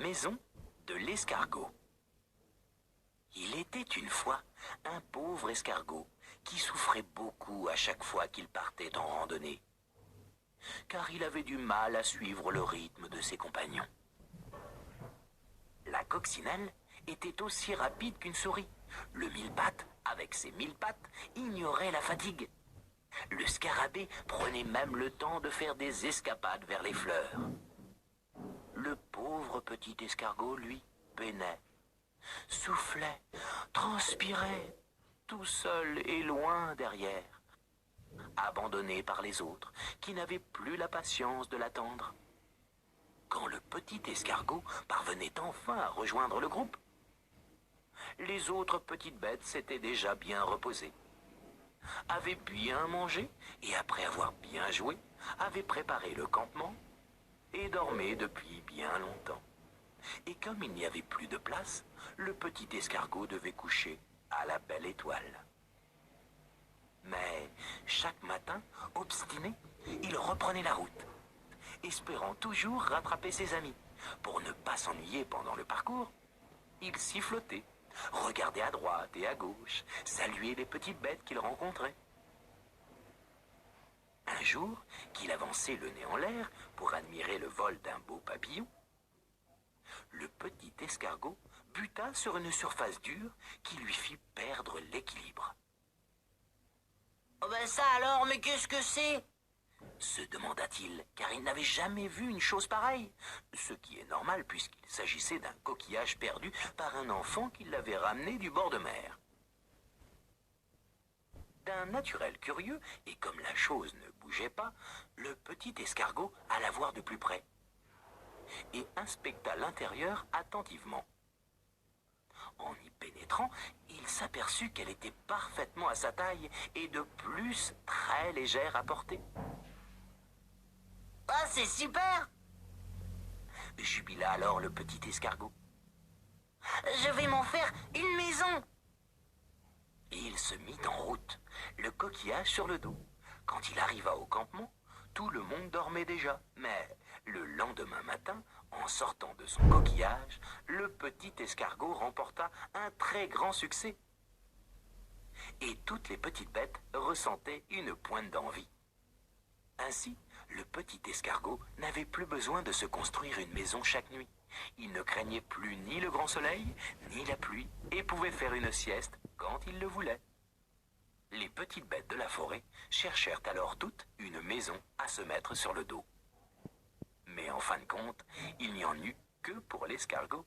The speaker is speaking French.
maison de l'escargot. Il était une fois un pauvre escargot qui souffrait beaucoup à chaque fois qu'il partait en randonnée, car il avait du mal à suivre le rythme de ses compagnons. La coccinelle était aussi rapide qu'une souris. Le mille-pattes, avec ses 1000 pattes, ignorait la fatigue. Le scarabée prenait même le temps de faire des escapades vers les fleurs. Le pauvre petit escargot, lui, peinait, soufflait, transpirait, tout seul et loin derrière, abandonné par les autres qui n'avaient plus la patience de l'attendre. Quand le petit escargot parvenait enfin à rejoindre le groupe, les autres petites bêtes s'étaient déjà bien reposées, avaient bien mangé et après avoir bien joué, avaient préparé le campement et dormaient depuis bien longtemps. Et comme il n'y avait plus de place, le petit escargot devait coucher à la belle étoile. Mais chaque matin, obstiné, il reprenait la route, espérant toujours rattraper ses amis. Pour ne pas s'ennuyer pendant le parcours, il sifflotait, regardait à droite et à gauche, saluait les petites bêtes qu'il rencontrait. Un jour, qu'il avançait le nez en l'air pour admirer le vol d'un beau papillon, le petit escargot buta sur une surface dure qui lui fit perdre l'équilibre. Oh ben ça alors, mais qu'est-ce que c'est? Se demanda-t-il, car il n'avait jamais vu une chose pareille, ce qui est normal puisqu'il s'agissait d'un coquillage perdu par un enfant qui l'avait ramené du bord de mer. D'un naturel curieux, et comme la chose ne bougeait pas, le petit escargot alla voir de plus près et inspecta l'intérieur attentivement. En y pénétrant, il s'aperçut qu'elle était parfaitement à sa taille et de plus très légère à porter. Ah, c'est super! Jubila alors le petit escargot. Je vais m'en faire une maison! Et il se mit en route, le coquillage sur le dos. Quand il arriva au campement, tout le monde dormait déjà. Mais le lendemain matin, en sortant de son coquillage, le petit escargot remporta un très grand succès. Et toutes les petites bêtes ressentaient une pointe d'envie. Ainsi, le petit escargot n'avait plus besoin de se construire une maison chaque nuit. Il ne craignait plus ni le grand soleil, ni la pluie, et pouvait faire une sieste quand il le voulait. Les petites bêtes de la forêt cherchèrent alors toutes une maison à se mettre sur le dos. Mais en fin de compte, il n'y en eut que pour l'escargot.